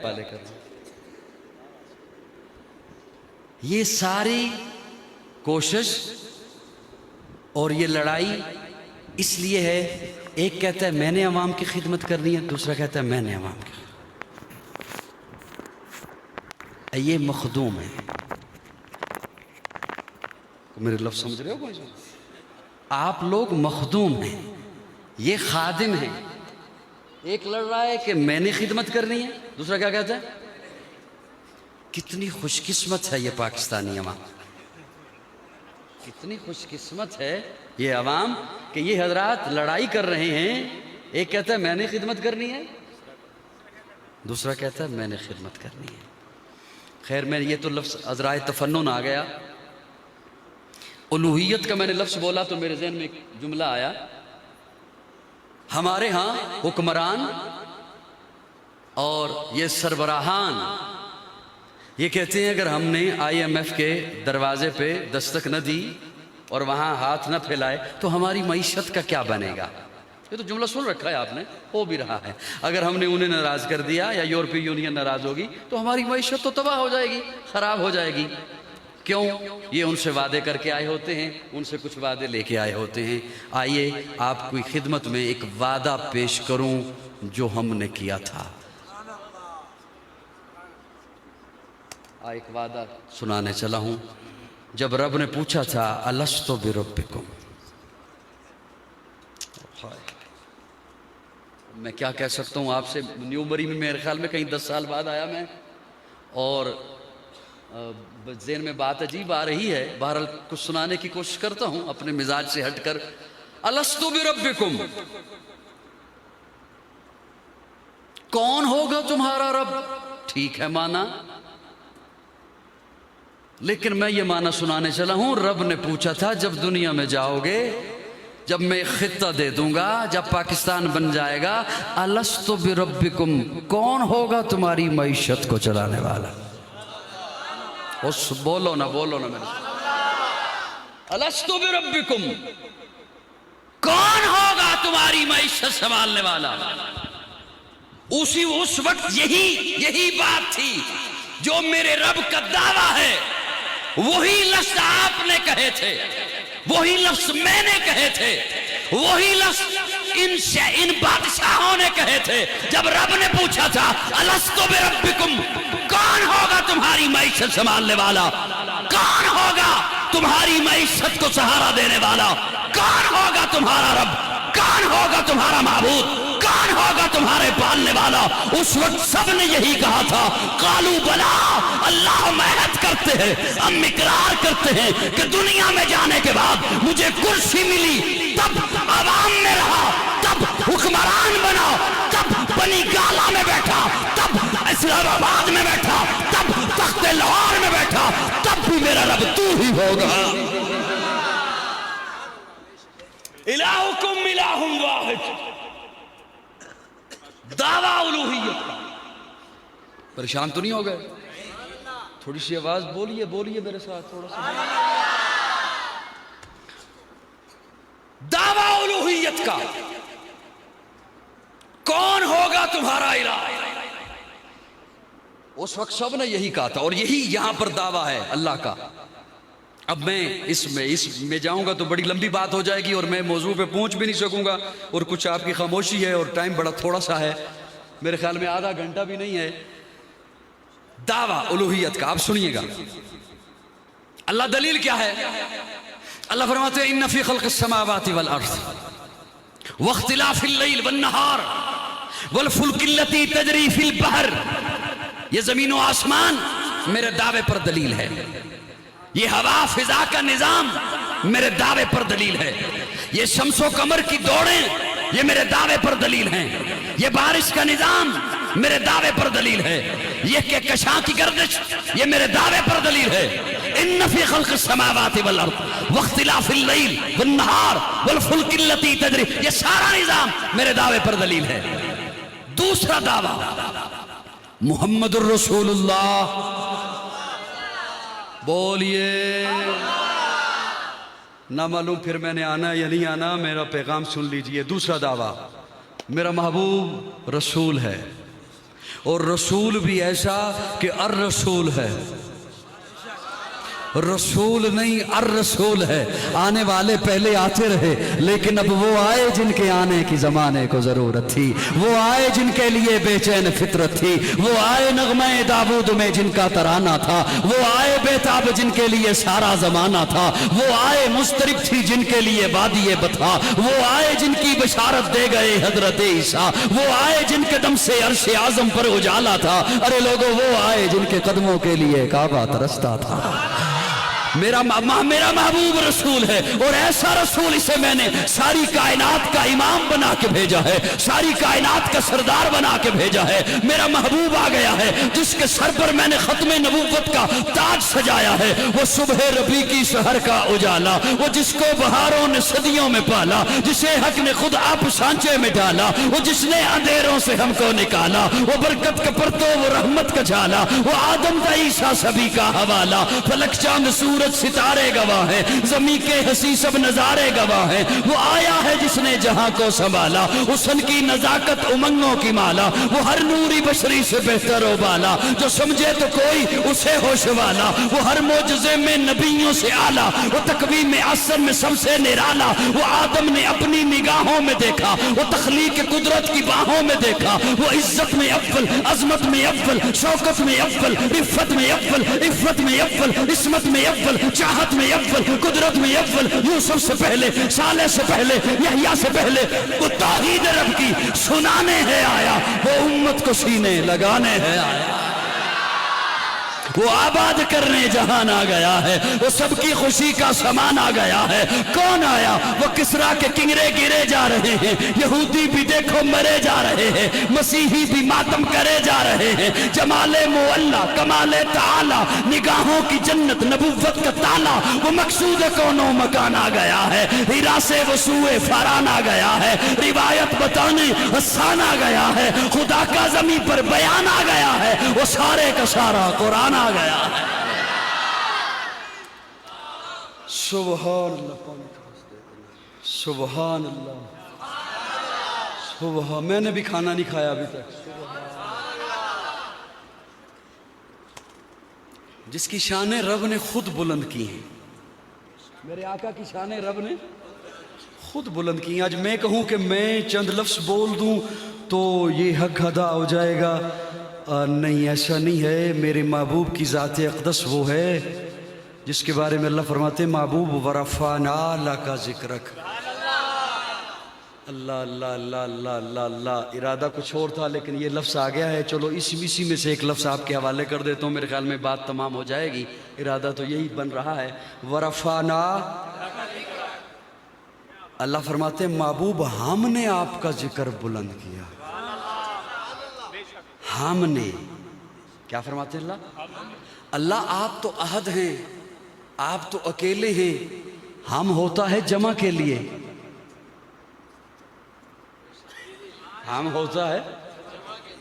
والے کر رہے ہیں۔ یہ ساری کوشش اور یہ لڑائی اس لیے ہے، ایک کہتا ہے میں نے عوام کی خدمت کرنی ہے، دوسرا کہتا ہے میں نے عوام کی خدمت۔ یہ مخدوم ہے، میرے لفظ سمجھ رہے ہو کوئی؟ آپ لوگ مخدوم ہیں، یہ خادم ہیں۔ ایک لڑ رہا ہے کہ میں نے خدمت کرنی ہے، دوسرا کیا کہتا ہے؟ کتنی خوش قسمت ہے یہ پاکستانی عوام، کتنی خوش قسمت ہے یہ عوام کہ یہ حضرات لڑائی کر رہے ہیں۔ ایک کہتا ہے میں نے خدمت کرنی ہے، دوسرا کہتا ہے میں نے خدمت کرنی ہے۔ خیر میں یہ تو لفظ عذرائے تفنن آ گیا۔ الوہیت کا میں نے لفظ بولا تو میرے ذہن میں ایک جملہ آیا، ہمارے ہاں حکمران اور یہ سربراہان یہ کہتے ہیں اگر ہم نے IMF کے دروازے پہ دستک نہ دی اور وہاں ہاتھ نہ پھیلائے تو ہماری معیشت کا کیا بنے گا؟ یہ تو جملہ سن رکھا ہے آپ نے، ہو بھی رہا ہے۔ اگر ہم نے انہیں ناراض کر دیا یا یورپی یونین ناراض ہوگی تو ہماری معیشت تو تباہ ہو جائے گی، خراب ہو جائے گی۔ کیوں؟ یہ ان سے وعدے کر کے آئے ہوتے ہیں، ان سے کچھ وعدے لے کے آئے ہوتے ہیں۔ آئیے آپ کی خدمت میں ایک وعدہ پیش کروں جو ہم نے کیا تھا۔ ایک وعدہ سنانے چلا ہوں۔ جب رب نے پوچھا تھا الستو بربکم، میں کیا کہہ سکتا ہوں آپ سے، نیو مری میں میرے خیال میں کہیں 10 سال بعد آیا میں، اور ذہن میں بات عجیب آ رہی ہے، بہرحال کچھ سنانے کی کوشش کرتا ہوں اپنے مزاج سے ہٹ کر۔ الستو بربکم، کون ہوگا تمہارا رب؟ ٹھیک ہے مانا، لیکن میں یہ معنی سنانے چلا ہوں، رب نے پوچھا تھا جب دنیا میں جاؤ گے، جب میں خطہ دے دوں گا، جب پاکستان بن جائے گا، الستو بربکم، کون ہوگا تمہاری معیشت کو چلانے والا؟ بولو نا میرے الستو بربکم، کون ہوگا تمہاری معیشت سنبھالنے والا؟ اس وقت یہی بات تھی جو میرے رب کا دعویٰ ہے، وہی لفظ آپ نے کہے تھے، وہی لفظ میں نے کہے تھے، وہی لفظ ان بادشاہوں نے کہے تھے جب رب نے پوچھا تھا الستو بربکم، کون ہوگا تمہاری معیشت سنبھالنے والا؟ کون ہوگا تمہاری معیشت کو سہارا دینے والا؟ کون ہوگا تمہارا رب؟ کون ہوگا تمہارا معبود؟ کون ہوگا تمہارے پالنے والا؟ اس وقت سب نے یہی کہا تھا، قالوا بلا، اللہ عہد کرتے ہیں، ہم اقرار کرتے ہیں کہ دنیا میں جانے کے بعد مجھے کرسی ملی، تب عوام میں رہا، تب حکمران بنا، تب بنی گالا میں بیٹھا، تب اسلام آباد میں بیٹھا، تب تخت لاہور میں بیٹھا، تب بھی میرا رب تو ہی ہوگا۔ الہکم الہ واحد، دعویٰ الوہیت کا۔ پریشان تو نہیں ہو گئے؟ تھوڑی سی آواز بولیے میرے ساتھ تھوڑا سا۔ دعویٰ الوہیت کا، کون ہوگا تمہارا الہ؟ اس وقت سب نے یہی کہا تھا، اور یہی یہاں پر دعویٰ ہے اللہ کا۔ اب میں اس میں جاؤں گا تو بڑی لمبی بات ہو جائے گی اور میں موضوع پہ پہنچ بھی نہیں سکوں گا، اور کچھ آپ کی خاموشی ہے اور ٹائم بڑا تھوڑا سا ہے، میرے خیال میں آدھا گھنٹہ بھی نہیں ہے۔ دعویٰ الوہیت کا آپ سنیے گا، اللہ دلیل کیا ہے؟ اللہ فرماتے ہیں ان فی خلق السماوات والارض واختلاف اللیل والنہار والفلک التی تجری فی البحر، یہ زمین و آسمان میرے دعوے پر دلیل ہے، یہ ہوا فضا کا نظام میرے دعوے پر دلیل ہے، یہ شمس و قمر کی دوڑیں یہ میرے دعوے پر دلیل ہیں، یہ بارش کا نظام میرے دعوے پر دلیل ہے، یہ کہکشاں کی گردش یہ میرے دعوے پر دلیل ہے۔ ان فی خلق السماوات والارض واختلاف اللیل والنہار والفلک التی تجری، یہ سارا نظام میرے دعوے پر دلیل ہے۔ دوسرا دعویٰ محمد الرسول اللہ، بولیے نہ معلوم پھر میں نے آنا یا نہیں آنا، میرا پیغام سن لیجئے۔ دوسرا دعویٰ میرا محبوب رسول ہے، اور رسول بھی ایسا کہ الرسول ہے، رسول نہیں الرسول ہے۔ آنے والے پہلے آتے رہے، لیکن اب وہ آئے جن کے آنے کی زمانے کو ضرورت تھی، وہ آئے جن کے لیے بے چین فطرت تھی، وہ آئے نغمہ داود میں جن کا ترانہ تھا، وہ آئے بیتاب جن کے لیے سارا زمانہ تھا، وہ آئے مضطرب تھی جن کے لیے وادی بتھا، وہ آئے جن کی بشارت دے گئے حضرت عیسیٰ، وہ آئے جن کے دم سے عرش اعظم پر اجالا تھا، ارے لوگوں وہ آئے جن کے قدموں کے لیے کعبہ ترستا تھا۔ میرا محبوب رسول ہے، اور ایسا رسول اسے میں نے ساری کائنات کا امام بنا کے بھیجا ہے، ساری کائنات کا سردار بنا کے بھیجا ہے۔ میرا محبوب آ گیا ہے جس کے سر پر میں نے ختم نبوت کا تاج سجایا ہے، وہ صبح ربیع کی سحر کا اجالا، وہ جس کو بہاروں نے صدیوں میں پالا، جسے حق نے خود آپ سانچے میں ڈالا، وہ جس نے اندھیروں سے ہم کو نکالا، وہ برکت کا پرتو، وہ رحمت کا جھالا، وہ آدم کا عیسیٰ سبھی کا حوالہ، فلک چاند سورج ستارے گواہ ہیں، زمین کے حسی سب نظارے گواہ ہیں، وہ آیا ہے جس نے جہاں کو سنبھالا، حسن کی نزاکت امنگوں کی مالا، وہ ہر نوری بشری سے بہتر و بالا، جو سمجھے تو کوئی اسے ہوش والا، وہ ہر معجزے میں نبیوں سے اعلیٰ، وہ تقویم عصر میں سب سے نرالا، وہ آدم نے اپنی نگاہوں میں دیکھا، وہ تخلیق قدرت کی باہوں میں دیکھا، وہ عزت میں اول، عظمت میں اول، شوکت میں اول، رفت میں اول، عفت میں اول، عصمت میں اول، چاہت میں اول، قدرت میں اول، یوسف سے پہلے، صالح سے پہلے، یحییٰ سے پہلے، وہ توحید رب کی سنانے ہے آیا، وہ امت کو سینے لگانے ہے آیا، وہ آباد کرنے جہان آ گیا ہے، وہ سب کی خوشی کا سامان آ گیا ہے۔ کون آیا؟ وہ کسرا کے کنگرے گرے جا رہے ہیں، یہودی بھی دیکھو مرے جا رہے ہیں، مسیحی بھی ماتم کرے جا رہے ہیں، جمال معلا، کمال تعالی، نگاہوں کی جنت، نبوت کا تالا، وہ مقصود کونوں مکان آ گیا ہے، ہیرا سے وسوء فاران آ گیا ہے، روایت بتانے حسان آ گیا ہے، خدا کا زمین پر بیان آ گیا ہے، وہ سارے کا سارا قرآن آ گیا ہے۔ سبحان اللہ، سبحان اللہ، سبحان، میں نے بھی کھانا نہیں کھایا ابھی تک۔ جس کی شانیں رب نے خود بلند کی ہیں، میرے آقا کی شانیں رب نے خود بلند کی ہیں۔ آج میں کہوں کہ میں چند لفظ بول دوں تو یہ حق ادا ہو جائے گا، نہیں، ایسا نہیں ہے۔ میرے محبوب کی ذات اقدس وہ ہے جس کے بارے میں اللہ فرماتے ہیں محبوب ورفعنا لک ذکرک۔ اللہ اللہ اللہ اللہ اللہ اللہ، ارادہ کچھ اور تھا لیکن یہ لفظ آ گیا ہے، چلو اسی میں سے ایک لفظ آپ کے حوالے کر دیتا ہوں، میرے خیال میں بات تمام ہو جائے گی۔ ارادہ تو یہی بن رہا ہے، ورفعنا، اللہ فرماتے ہیں محبوب ہم نے آپ کا ذکر بلند کیا، ہم نے، کیا فرماتے ہیں اللہ آپ تو احد ہیں، آپ تو اکیلے ہیں، ہم ہوتا ہے جمع کے لیے، ہم ہوتا ہے،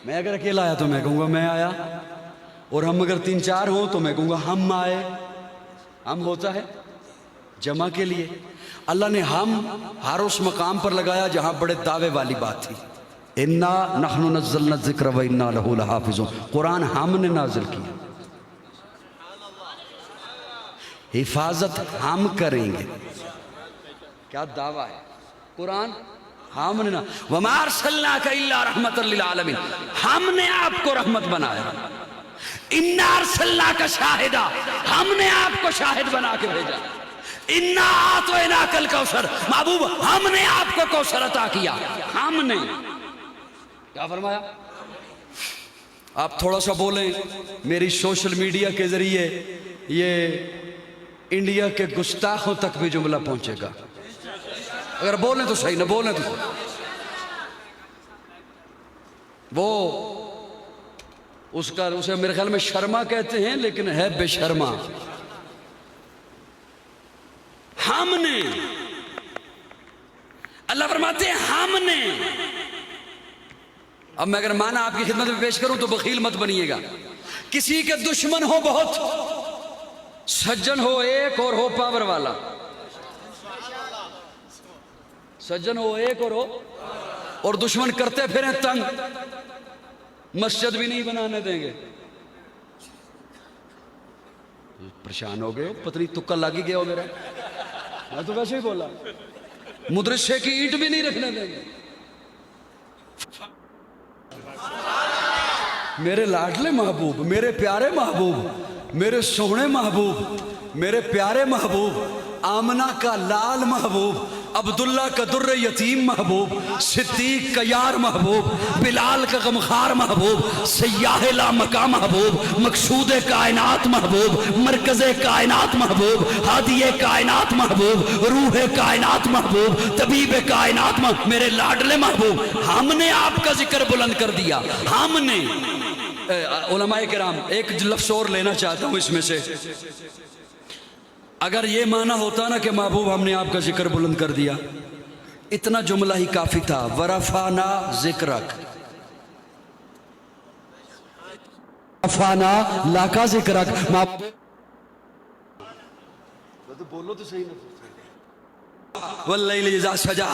میں اگر اکیلا آیا تو میں کہوں گا میں آیا، اور ہم اگر 3-4 ہوں تو میں کہوں گا ہم آئے، ہم ہوتا ہے جمع کے لیے۔ اللہ نے ہم ہر اس مقام پر لگایا جہاں بڑے دعوے والی بات تھی، اِنَّا نَحْنُ نَزَّلْنَا الذِّكْرَ وَإِنَّا لَهُ لَحَافِظُونَ، قرآن ہم نے نازل کیا، حفاظت ہم کریں گے، کیا دعویٰ ہے، قرآن ہم نے، وَمَا أَرْسَلْنَاكَ إِلَّا رَحْمَةً لِّلْعَالَمِينَ، ہم نے آپ کو رحمت بنایا، اِنَّا أَرْسَلْنَاكَ شَاهِدًا، ہم نے آپ کو شاہد بنا کے بھیجا، اِنَّا أَعْطَيْنَاكَ الْكَوْثَرَ، محبوب ہم نے آپ کو کوثر عطا کیا، ہم نے، کیا فرمایا؟ آپ تھوڑا سا بولیں، میری سوشل میڈیا کے ذریعے یہ انڈیا کے گستاخوں تک بھی جملہ پہنچے گا، اگر بولیں تو صحیح، نہ بولیں تو صحیح۔ وہ اسے میرے خیال میں شرما کہتے ہیں لیکن ہے بے شرما، ہم نے، اللہ فرماتے ہیں ہم نے۔ اب میں اگر معنی آپ کی خدمت میں پیش کروں تو بخیل مت بنیے گا، کسی کے دشمن ہو بہت، سجن ہو ایک اور ہو پاور والا، سجن ہو ایک اور ہو اور دشمن کرتے پھریں تنگ، مسجد بھی نہیں بنانے دیں گے. پریشان ہو گئے, پتہ نہیں تکا لگ ہی گیا ہو میرا, میں تو ویسے ہی بولا. مدرسے کی اینٹ بھی نہیں رکھنے دیں گے. میرے لاڈلے محبوب, میرے پیارے محبوب, میرے سونے محبوب, میرے پیارے محبوب, آمنہ کا لال محبوب, عبداللہ کا در یتیم محبوب, صدیق کا یار محبوب, بلال کا غمخار محبوب, سیاح لامکہ محبوب, مقصود کائنات محبوب, مرکز کائنات محبوب, ہادی کائنات محبوب, روح کائنات محبوب, طبیب کائنات محبوب, میرے لاڈلے محبوب. ہم نے آپ کا ذکر بلند کر دیا. ہم نے علماء کرام, ایک لفظ اور لینا چاہتا ہوں اس میں سے. اگر یہ معنی ہوتا نا کہ محبوب ہم نے آپ کا ذکر بلند کر دیا, اتنا جملہ ہی کافی تھا. ورفعنا ذکرک, رفعنا لاکا ذکرک. بولو تو صحیح نا. واللیل اذا سجا,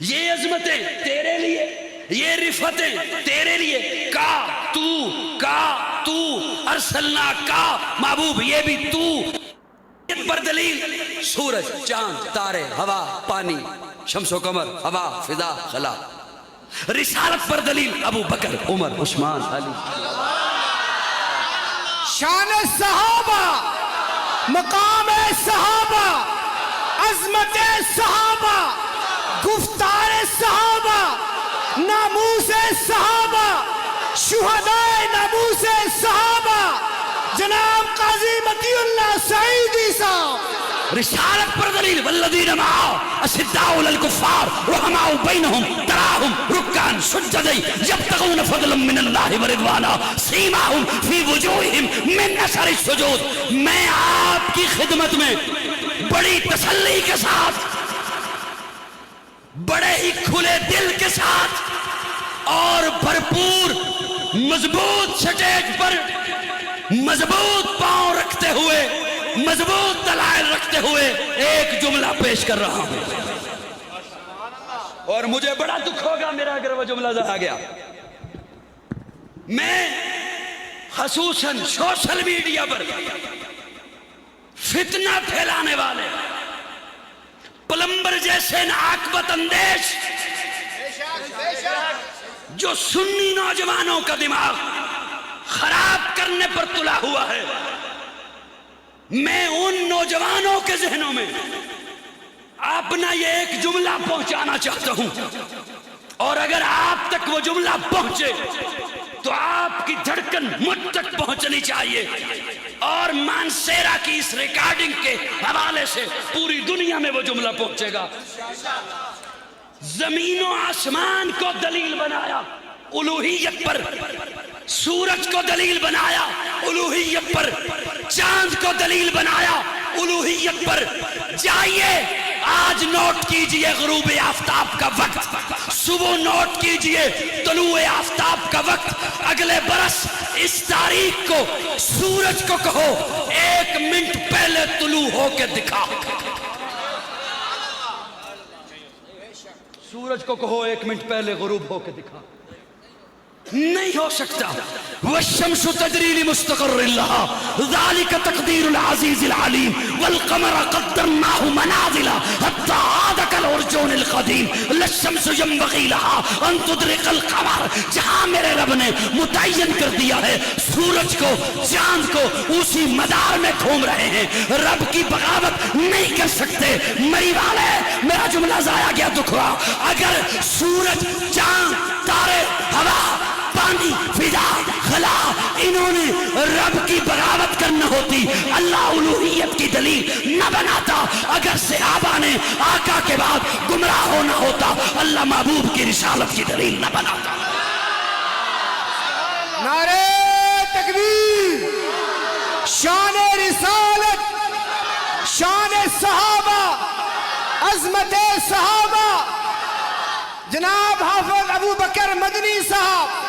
یہ عظمتیں تیرے لیے, یہ رفتیں تیرے لیے. کا تو ارسلنا کا محبوب, یہ بھی تو پر دلیل. سورج, چاند, تارے, ہوا, پانی, شمس و قمر, ہوا, فضا, خلا. رسالت پر دلیل ابو بکر, عمر, عثمان, علی. شان صحابہ, مقام صحابہ, عظمت صحابہ, گفتار صحابہ, ناموس صحابہ, شہداء ناموس صحابہ, جناب قاضی مطیع اللہ سعیدی صاحب. رسالت پر دلیل والذین معه اشداء علی الکفار رحماء بینہم تراہم رکعا سجدا یبتغون فضلا من اللہ ورضوانا سیماہم فی وجوہہم من اثر السجود. میں آپ کی خدمت میں بڑی تسلی کے ساتھ, بڑے ہی کھلے دل کے ساتھ اور بھرپور مضبوط سٹیج پر مضبوط پاؤں رکھتے ہوئے, مضبوط دلائل رکھتے ہوئے ایک جملہ پیش کر رہا ہوں. اور مجھے بڑا دکھ ہوگا میرا اگر وہ جملہ ضائع گیا. میں خصوصاً سوشل میڈیا پر فتنہ پھیلانے والے پلمبر جیسے ناعاقبت اندیش جو سنی نوجوانوں کا دماغ خراب کرنے پر تلا ہوا ہے, میں ان نوجوانوں کے ذہنوں میں اپنا یہ ایک جملہ پہنچانا چاہتا ہوں. اور اگر آپ تک وہ جملہ پہنچے تو آپ کی دھڑکن مجھ تک پہنچنی چاہیے, اور مانسیرا کی اس ریکارڈنگ کے حوالے سے پوری دنیا میں وہ جملہ پہنچے گا. زمین و آسمان کو دلیل بنایا الوہیت پر, سورج کو دلیل بنایا الوہیت پر, چاند کو دلیل بنایا الوہیت پر. جائیے آج نوٹ کیجئے غروب آفتاب کا وقت, صبح نوٹ کیجئے طلوع آفتاب کا وقت. اگلے برس اس تاریخ کو سورج کو کہو 1 منٹ پہلے طلوع ہو کے دکھا. سورج کو کہو 1 منٹ پہلے غروب ہو کے دکھا. نہیں ہو سکتا. والشمس تجری لمستقر لها ذلك تقدير العزيز العليم والقمر قدرناه منازل حتى عاد كالعرجون القديم لا الشمس ينبغي لها ان تدرك القمر. جہاں میرے رب نے متعین کر دیا ہے سورج کو, چاند کو, اسی مدار میں گھوم رہے ہیں. رب کی بغاوت نہیں کر سکتے. مری والے, میرا جملہ ضائع گیا دکھ ہوا. اگر سورج, چاند, تارے, ہوا, پانی, فضا, خلا, انہوں نے رب کی بغاوت کرنا ہوتی, اللہ الوہیت کی دلیل نہ بناتا. اگر صحابہ نے آقا کے بعد گمراہ ہونا ہوتا, اللہ محبوب کی رسالت کی دلیل نہ بناتا. نعرہ تکبیر, شان رسالت, شان صحابہ, عظمت صحابہ. جناب حافظ ابو بکر مدنی صاحب